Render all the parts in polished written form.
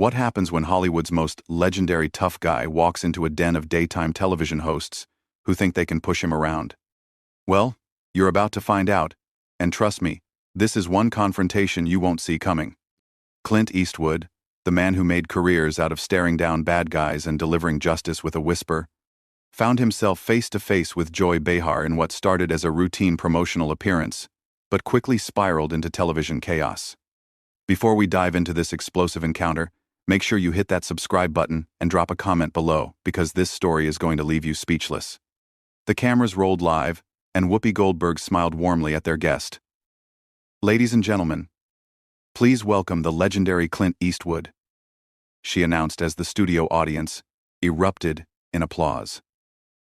What happens when Hollywood's most legendary tough guy walks into a den of daytime television hosts who think they can push him around? Well, you're about to find out, and trust me, this is one confrontation you won't see coming. Clint Eastwood, the man who made careers out of staring down bad guys and delivering justice with a whisper, found himself face to face with Joy Behar in what started as a routine promotional appearance, but quickly spiraled into television chaos. Before we dive into this explosive encounter, make sure you hit that subscribe button and drop a comment below, because this story is going to leave you speechless. The cameras rolled live, and Whoopi Goldberg smiled warmly at their guest. "Ladies and gentlemen, please welcome the legendary Clint Eastwood," she announced as the studio audience erupted in applause.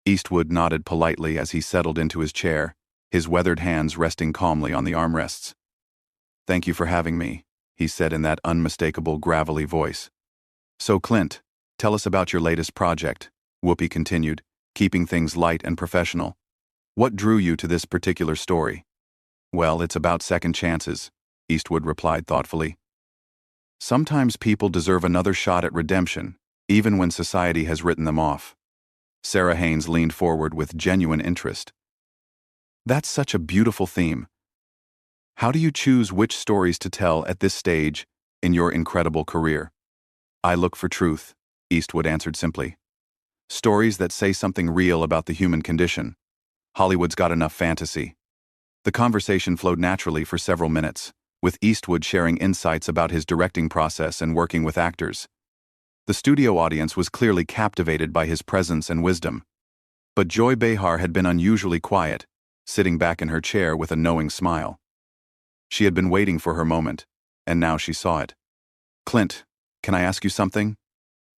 Eastwood nodded politely as he settled into his chair, his weathered hands resting calmly on the armrests. "Thank you for having me," he said in that unmistakable gravelly voice. "So Clint, tell us about your latest project," Whoopi continued, keeping things light and professional. "What drew you to this particular story?" "Well, it's about second chances," Eastwood replied thoughtfully. "Sometimes people deserve another shot at redemption, even when society has written them off." Sarah Haynes leaned forward with genuine interest. "That's such a beautiful theme. How do you choose which stories to tell at this stage in your incredible career?" "I look for truth," Eastwood answered simply. "Stories that say something real about the human condition. Hollywood's got enough fantasy." The conversation flowed naturally for several minutes, with Eastwood sharing insights about his directing process and working with actors. The studio audience was clearly captivated by his presence and wisdom. But Joy Behar had been unusually quiet, sitting back in her chair with a knowing smile. She had been waiting for her moment, and now she saw it. "Clint, can I ask you something?"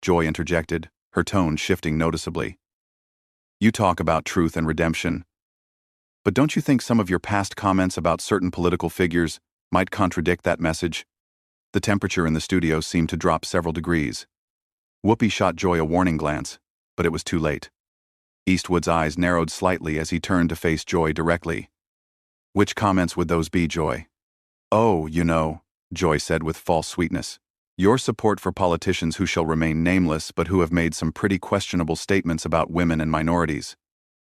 Joy interjected, her tone shifting noticeably. "You talk about truth and redemption, but don't you think some of your past comments about certain political figures might contradict that message?" The temperature in the studio seemed to drop several degrees. Whoopi shot Joy a warning glance, but it was too late. Eastwood's eyes narrowed slightly as he turned to face Joy directly. "Which comments would those be, Joy?" "Oh, you know," Joy said with false sweetness, "your support for politicians who shall remain nameless but who have made some pretty questionable statements about women and minorities."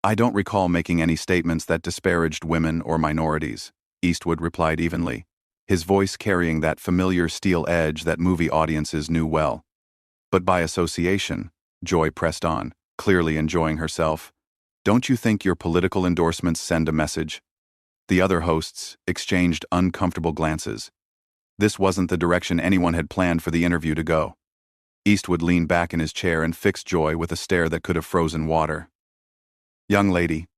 "I don't recall making any statements that disparaged women or minorities," Eastwood replied evenly, his voice carrying that familiar steel edge that movie audiences knew well. "But by association," Joy pressed on, clearly enjoying herself, "don't you think your political endorsements send a message?" The other hosts exchanged uncomfortable glances. This wasn't the direction anyone had planned for the interview to go. Eastwood leaned back in his chair and fixed Joy with a stare that could have frozen water. "Young lady,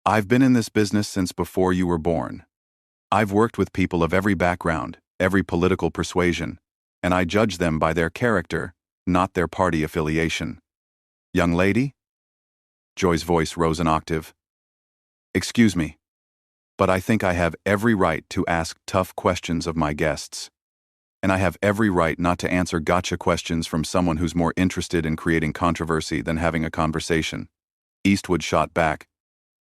I've been in this business since before you were born. I've worked with people of every background, every political persuasion, and I judge them by their character, not their party affiliation." "Young lady?" Joy's voice rose an octave. "Excuse me, but I think I have every right to ask tough questions of my guests. And I have every right not to answer gotcha questions from someone who's more interested in creating controversy than having a conversation." Eastwood shot back,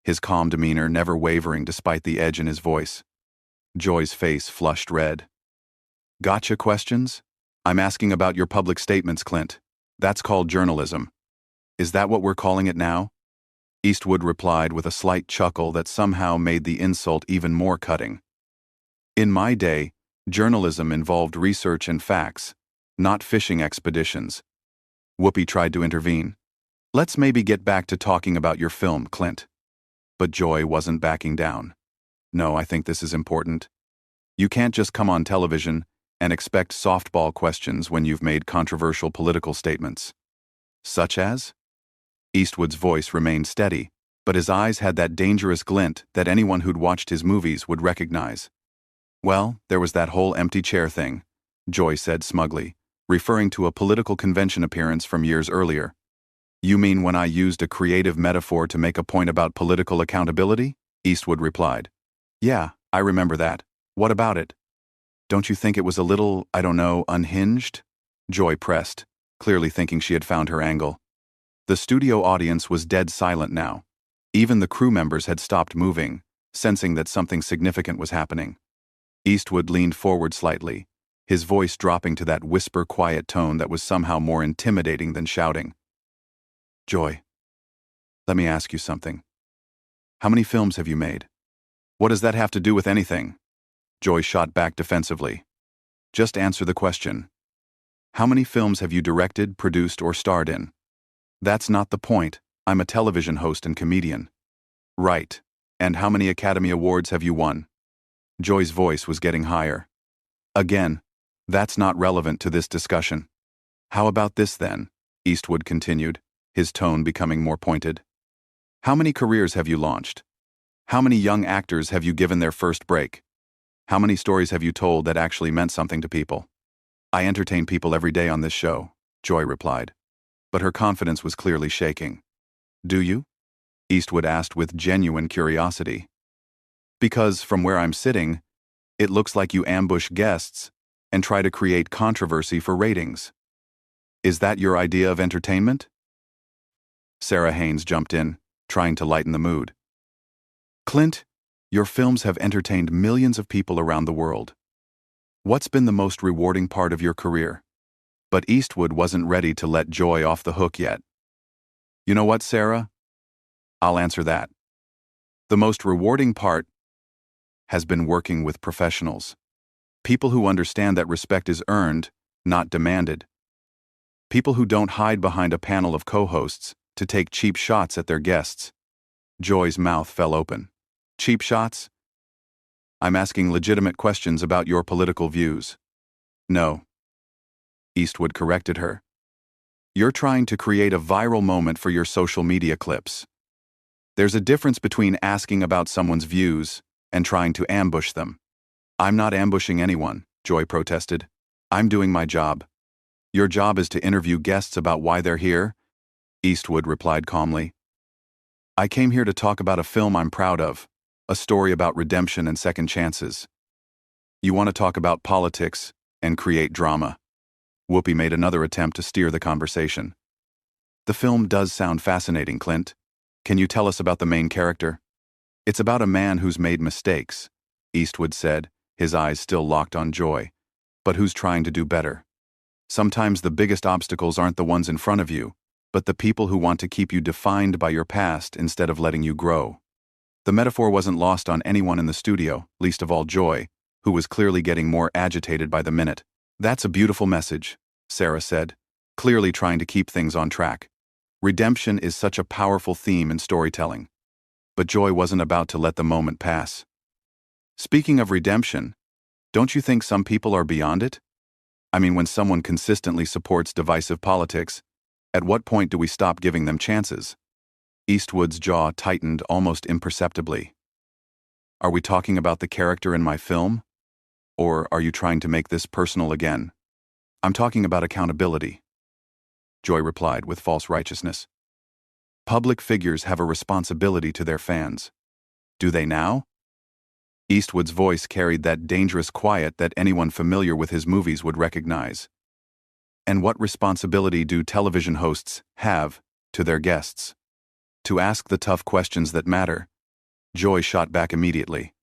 his calm demeanor never wavering despite the edge in his voice. Joy's face flushed red. "Gotcha questions? I'm asking about your public statements, Clint. That's called journalism. Is that what we're calling it now?" Eastwood replied with a slight chuckle that somehow made the insult even more cutting. "In my day, journalism involved research and facts, not fishing expeditions." Whoopi tried to intervene. "Let's maybe get back to talking about your film, Clint." But Joy wasn't backing down. "No, I think this is important. You can't just come on television and expect softball questions when you've made controversial political statements." "Such as?" Eastwood's voice remained steady, but his eyes had that dangerous glint that anyone who'd watched his movies would recognize. "Well, there was that whole empty chair thing," Joy said smugly, referring to a political convention appearance from years earlier. "You mean when I used a creative metaphor to make a point about political accountability?" Eastwood replied. "Yeah, I remember that. What about it?" "Don't you think it was a little, I don't know, unhinged?" Joy pressed, clearly thinking she had found her angle. The studio audience was dead silent now. Even the crew members had stopped moving, sensing that something significant was happening. Eastwood leaned forward slightly, his voice dropping to that whisper-quiet tone that was somehow more intimidating than shouting. "Joy, let me ask you something. How many films have you made?" "What does that have to do with anything?" Joy shot back defensively. "Just answer the question. How many films have you directed, produced, or starred in?" "That's not the point. I'm a television host and comedian." "Right. And how many Academy Awards have you won?" Joy's voice was getting higher. "Again, that's not relevant to this discussion." "How about this then?" Eastwood continued, his tone becoming more pointed. "How many careers have you launched? How many young actors have you given their first break? How many stories have you told that actually meant something to people?" "I entertain people every day on this show," Joy replied. But her confidence was clearly shaking. "Do you?" Eastwood asked with genuine curiosity. "Because, from where I'm sitting, it looks like you ambush guests and try to create controversy for ratings. Is that your idea of entertainment?" Sarah Haynes jumped in, trying to lighten the mood. "Clint, your films have entertained millions of people around the world. What's been the most rewarding part of your career?" But Eastwood wasn't ready to let Joy off the hook yet. "You know what, Sarah? I'll answer that. The most rewarding part has been working with professionals. People who understand that respect is earned, not demanded. People who don't hide behind a panel of co-hosts to take cheap shots at their guests." Joy's mouth fell open. "Cheap shots? I'm asking legitimate questions about your political views." "No," Eastwood corrected her. "You're trying to create a viral moment for your social media clips. There's a difference between asking about someone's views and trying to ambush them." "I'm not ambushing anyone," Joy protested. "I'm doing my job." "Your job is to interview guests about why they're here?" Eastwood replied calmly. "I came here to talk about a film I'm proud of, a story about redemption and second chances. You want to talk about politics and create drama." Whoopi made another attempt to steer the conversation. "The film does sound fascinating, Clint. Can you tell us about the main character?" "It's about a man who's made mistakes," Eastwood said, his eyes still locked on Joy, "but who's trying to do better. Sometimes the biggest obstacles aren't the ones in front of you, but the people who want to keep you defined by your past instead of letting you grow." The metaphor wasn't lost on anyone in the studio, least of all Joy, who was clearly getting more agitated by the minute. "That's a beautiful message," Sarah said, clearly trying to keep things on track. "Redemption is such a powerful theme in storytelling." But Joy wasn't about to let the moment pass. "Speaking of redemption, don't you think some people are beyond it? I mean, when someone consistently supports divisive politics, at what point do we stop giving them chances?" Eastwood's jaw tightened almost imperceptibly. "Are we talking about the character in my film? Or are you trying to make this personal again?" "I'm talking about accountability," Joy replied with false righteousness. "Public figures have a responsibility to their fans. Do they now?" Eastwood's voice carried that dangerous quiet that anyone familiar with his movies would recognize. "And what responsibility do television hosts have to their guests? To ask the tough questions that matter?" Joy shot back immediately.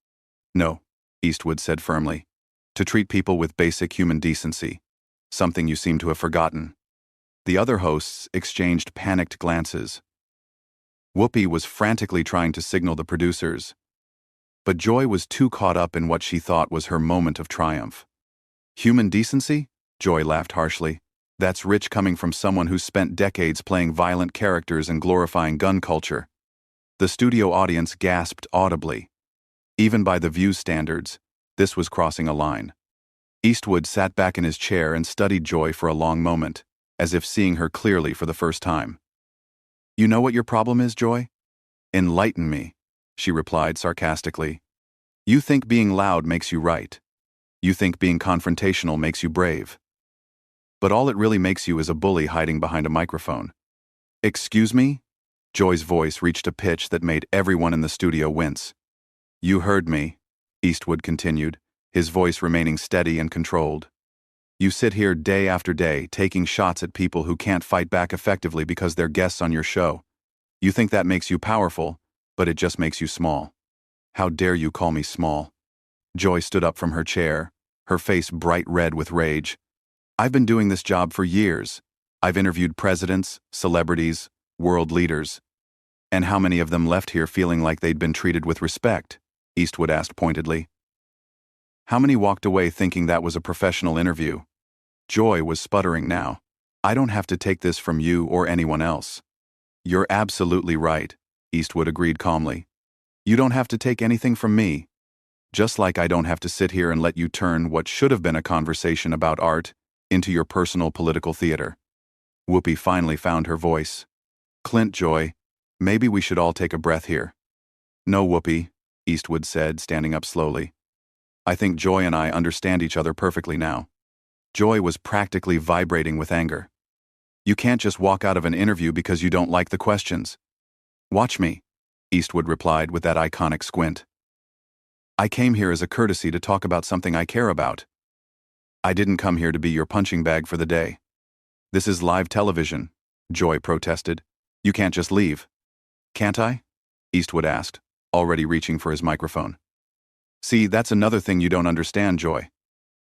"No," Eastwood said firmly. "To treat people with basic human decency, something you seem to have forgotten." The other hosts exchanged panicked glances. Whoopi was frantically trying to signal the producers, but Joy was too caught up in what she thought was her moment of triumph. "Human decency?" Joy laughed harshly. "That's rich coming from someone who spent decades playing violent characters and glorifying gun culture." The studio audience gasped audibly. Even by the View's standards, this was crossing a line. Eastwood sat back in his chair and studied Joy for a long moment, as if seeing her clearly for the first time. "You know what your problem is, Joy?" "Enlighten me," she replied sarcastically. "You think being loud makes you right. You think being confrontational makes you brave. But all it really makes you is a bully hiding behind a microphone." "Excuse me?" Joy's voice reached a pitch that made everyone in the studio wince. "You heard me," Eastwood continued, his voice remaining steady and controlled. "You sit here day after day taking shots at people who can't fight back effectively because they're guests on your show. You think that makes you powerful, but it just makes you small. How dare you call me small?" Joy stood up from her chair, her face bright red with rage. "I've been doing this job for years. I've interviewed presidents, celebrities, world leaders. And how many of them left here feeling like they'd been treated with respect?" Eastwood asked pointedly. "How many walked away thinking that was a professional interview?" Joy was sputtering now. "I don't have to take this from you or anyone else." "You're absolutely right," Eastwood agreed calmly. "You don't have to take anything from me. Just like I don't have to sit here and let you turn what should have been a conversation about art into your personal political theater." Whoopi finally found her voice. "Clint, Joy, maybe we should all take a breath here." "No, Whoopi," Eastwood said, standing up slowly. "I think Joy and I understand each other perfectly now." Joy was practically vibrating with anger. "You can't just walk out of an interview because you don't like the questions." "Watch me," Eastwood replied with that iconic squint. "I came here as a courtesy to talk about something I care about. I didn't come here to be your punching bag for the day." "This is live television," Joy protested. "You can't just leave." "Can't I?" Eastwood asked, already reaching for his microphone. "See, that's another thing you don't understand, Joy.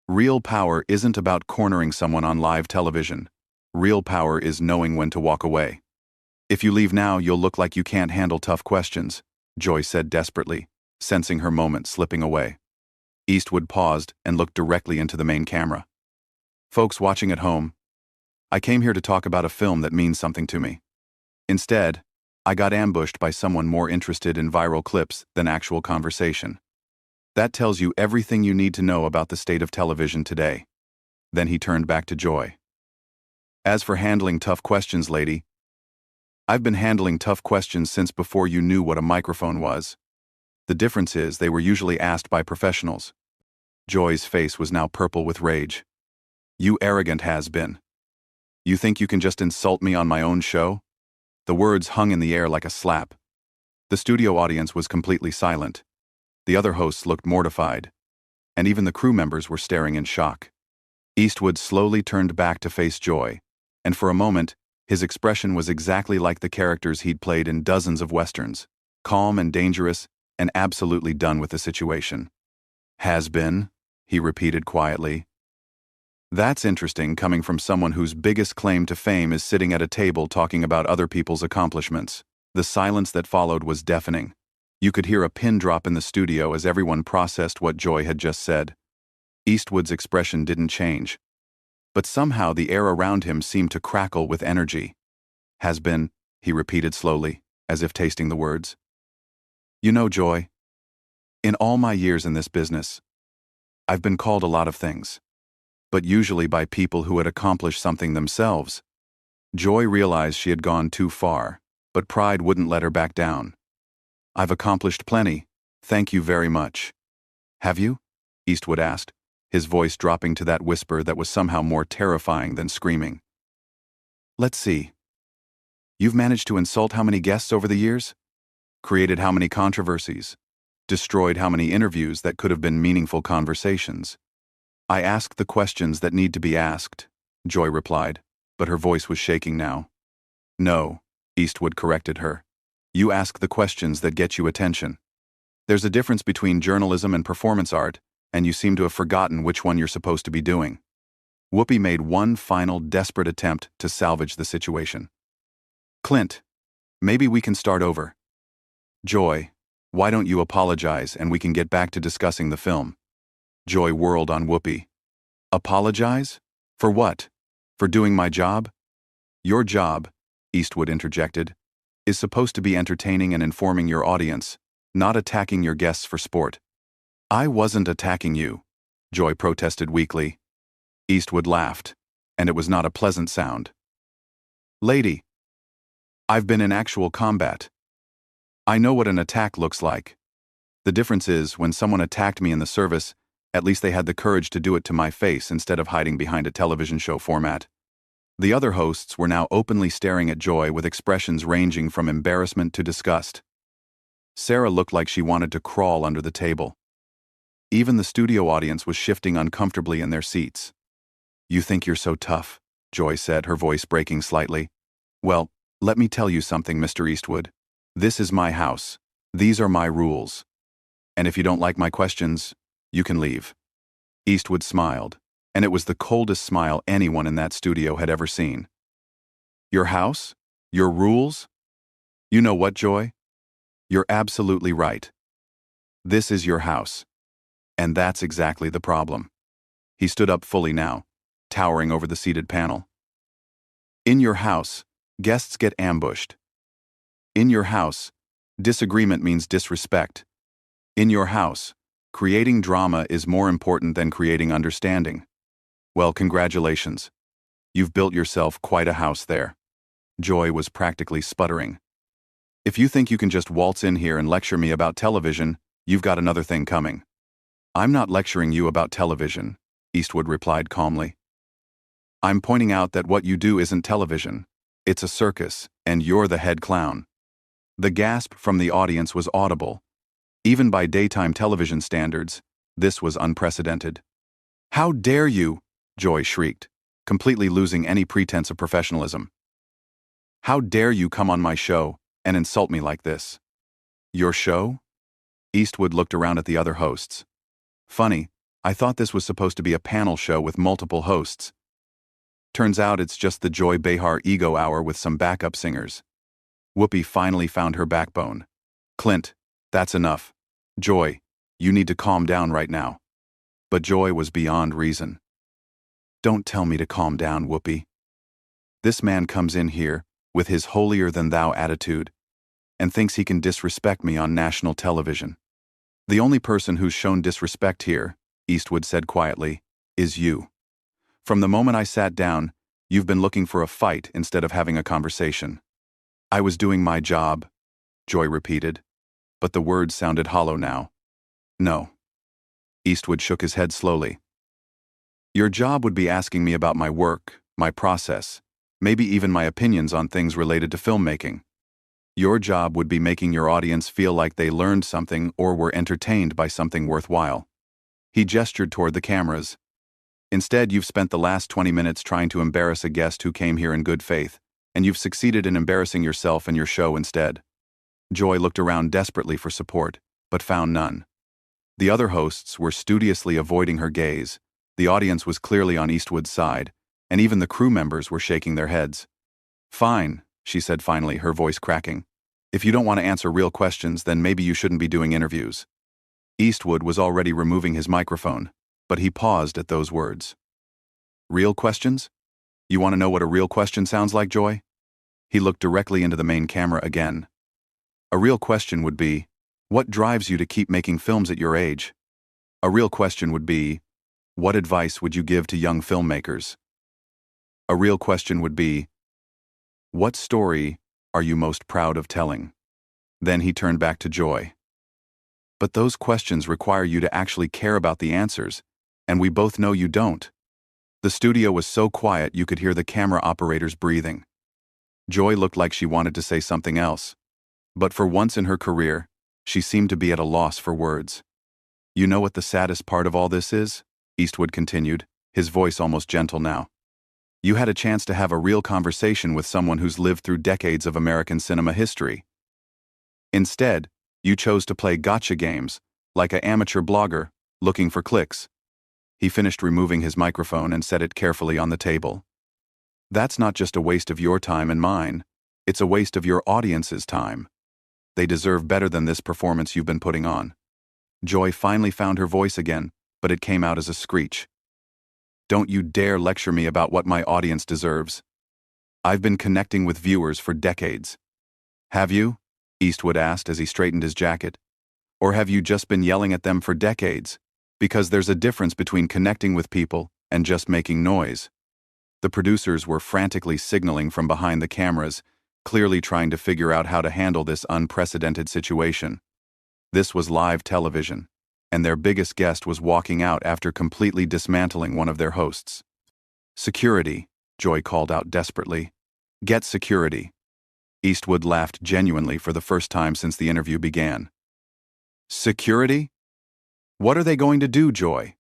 Real power isn't about cornering someone on live television. Real power is knowing when to walk away. If you leave now, you'll look like you can't handle tough questions," Joy said desperately, sensing her moment slipping away. Eastwood paused and looked directly into the main camera. "Folks watching at home, I came here to talk about a film that means something to me. Instead, I got ambushed by someone more interested in viral clips than actual conversation. That tells you everything you need to know about the state of television today." Then he turned back to Joy. "As for handling tough questions, lady, I've been handling tough questions since before you knew what a microphone was. The difference is they were usually asked by professionals." Joy's face was now purple with rage. "You arrogant has-been. You think you can just insult me on my own show?" The words hung in the air like a slap. The studio audience was completely silent. The other hosts looked mortified, and even the crew members were staring in shock. Eastwood slowly turned back to face Joy, and for a moment, his expression was exactly like the characters he'd played in dozens of westerns, calm and dangerous and absolutely done with the situation. "Has been," he repeated quietly. "That's interesting coming from someone whose biggest claim to fame is sitting at a table talking about other people's accomplishments." The silence that followed was deafening. You could hear a pin drop in the studio as everyone processed what Joy had just said. Eastwood's expression didn't change, but somehow the air around him seemed to crackle with energy. "Has been," he repeated slowly, as if tasting the words. "You know, Joy, in all my years in this business, I've been called a lot of things, but usually by people who had accomplished something themselves." Joy realized she had gone too far, but pride wouldn't let her back down. "I've accomplished plenty, thank you very much." "Have you?" Eastwood asked, his voice dropping to that whisper that was somehow more terrifying than screaming. "Let's see. You've managed to insult how many guests over the years? Created how many controversies? Destroyed how many interviews that could have been meaningful conversations?" "I ask the questions that need to be asked," Joy replied, but her voice was shaking now. "No," Eastwood corrected her. "You ask the questions that get you attention. There's a difference between journalism and performance art, and you seem to have forgotten which one you're supposed to be doing." Whoopi made one final desperate attempt to salvage the situation. "Clint, maybe we can start over." "Joy, why don't you apologize and we can get back to discussing the film?" Joy whirled on Whoopi. "Apologize? For what? For doing my job?" "Your job," Eastwood interjected, "is supposed to be entertaining and informing your audience, not attacking your guests for sport." "I wasn't attacking you," Joy protested weakly. Eastwood laughed, and it was not a pleasant sound. "Lady, I've been in actual combat. I know what an attack looks like. The difference is, when someone attacked me in the service, at least they had the courage to do it to my face instead of hiding behind a television show format." The other hosts were now openly staring at Joy with expressions ranging from embarrassment to disgust. Sarah looked like she wanted to crawl under the table. Even the studio audience was shifting uncomfortably in their seats. "You think you're so tough," Joy said, her voice breaking slightly. "Well, let me tell you something, Mr. Eastwood. This is my house. These are my rules. And if you don't like my questions, you can leave." Eastwood smiled, and it was the coldest smile anyone in that studio had ever seen. Your house? Your rules? You know what, Joy? You're absolutely right. This is your house. And that's exactly the problem. He stood up fully now, towering over the seated panel. In your house, guests get ambushed. In your house, disagreement means disrespect. In your house, creating drama is more important than creating understanding. Well, congratulations. You've built yourself quite a house there. Joy was practically sputtering. If you think you can just waltz in here and lecture me about television, you've got another thing coming. I'm not lecturing you about television, Eastwood replied calmly. I'm pointing out that what you do isn't television. It's a circus, and you're the head clown. The gasp from the audience was audible. Even by daytime television standards, this was unprecedented. How dare you? Joy shrieked, completely losing any pretense of professionalism. How dare you come on my show and insult me like this? Your show? Eastwood looked around at the other hosts. Funny, I thought this was supposed to be a panel show with multiple hosts. Turns out it's just the Joy Behar Ego Hour with some backup singers. Whoopi finally found her backbone. Clint, that's enough. Joy, you need to calm down right now. But Joy was beyond reason. Don't tell me to calm down, Whoopi. This man comes in here with his holier-than-thou attitude and thinks he can disrespect me on national television. The only person who's shown disrespect here, Eastwood said quietly, is you. From the moment I sat down, you've been looking for a fight instead of having a conversation. I was doing my job, Joy repeated, but the words sounded hollow now. No. Eastwood shook his head slowly. Your job would be asking me about my work, my process, maybe even my opinions on things related to filmmaking. Your job would be making your audience feel like they learned something or were entertained by something worthwhile. He gestured toward the cameras. Instead, you've spent the last 20 minutes trying to embarrass a guest who came here in good faith, and you've succeeded in embarrassing yourself and your show instead. Joy looked around desperately for support, but found none. The other hosts were studiously avoiding her gaze. The audience was clearly on Eastwood's side, and even the crew members were shaking their heads. Fine, she said finally, her voice cracking. If you don't want to answer real questions, then maybe you shouldn't be doing interviews. Eastwood was already removing his microphone, but he paused at those words. Real questions? You want to know what a real question sounds like, Joy? He looked directly into the main camera again. A real question would be, what drives you to keep making films at your age? A real question would be, what advice would you give to young filmmakers? A real question would be, what story are you most proud of telling? Then he turned back to Joy. But those questions require you to actually care about the answers, and we both know you don't. The studio was so quiet you could hear the camera operators breathing. Joy looked like she wanted to say something else, but for once in her career, she seemed to be at a loss for words. You know what the saddest part of all this is? Eastwood continued, his voice almost gentle now. You had a chance to have a real conversation with someone who's lived through decades of American cinema history. Instead, you chose to play gotcha games, like an amateur blogger, looking for clicks. He finished removing his microphone and set it carefully on the table. That's not just a waste of your time and mine, it's a waste of your audience's time. They deserve better than this performance you've been putting on. Joy finally found her voice again, but it came out as a screech. Don't you dare lecture me about what my audience deserves. I've been connecting with viewers for decades. Have you? Eastwood asked as he straightened his jacket. Or have you just been yelling at them for decades? Because there's a difference between connecting with people and just making noise. The producers were frantically signaling from behind the cameras, clearly trying to figure out how to handle this unprecedented situation. This was live television, and their biggest guest was walking out after completely dismantling one of their hosts. Security, Joy called out desperately. Get security. Eastwood laughed genuinely for the first time since the interview began. Security? What are they going to do, Joy?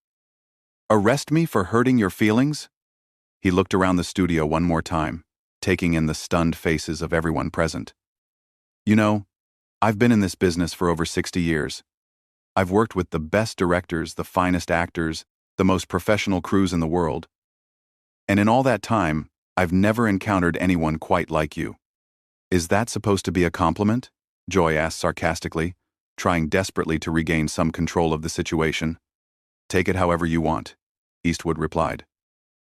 Arrest me for hurting your feelings? He looked around the studio one more time, taking in the stunned faces of everyone present. You know, I've been in this business for over 60 years. I've worked with the best directors, the finest actors, the most professional crews in the world. And in all that time, I've never encountered anyone quite like you. Is that supposed to be a compliment? Joy asked sarcastically, trying desperately to regain some control of the situation. Take it however you want, Eastwood replied.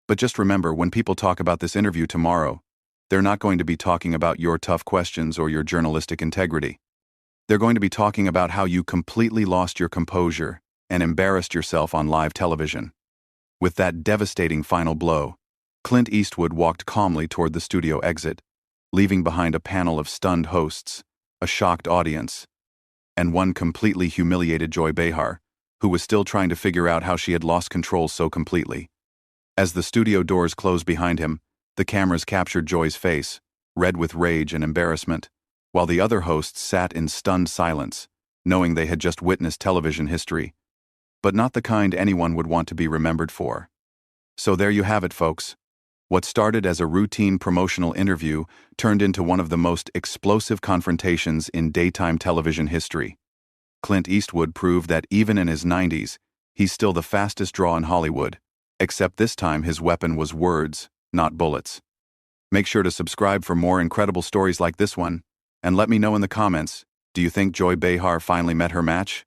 But just remember, when people talk about this interview tomorrow, they're not going to be talking about your tough questions or your journalistic integrity. They're going to be talking about how you completely lost your composure and embarrassed yourself on live television. With that devastating final blow, Clint Eastwood walked calmly toward the studio exit, leaving behind a panel of stunned hosts, a shocked audience, and one completely humiliated Joy Behar, who was still trying to figure out how she had lost control so completely. As the studio doors closed behind him, the cameras captured Joy's face, red with rage and embarrassment, while the other hosts sat in stunned silence, knowing they had just witnessed television history, but not the kind anyone would want to be remembered for. So there you have it, folks. What started as a routine promotional interview turned into one of the most explosive confrontations in daytime television history. Clint Eastwood proved that even in his 90s, he's still the fastest draw in Hollywood, except this time his weapon was words, not bullets. Make sure to subscribe for more incredible stories like this one, and let me know in the comments, do you think Joy Behar finally met her match?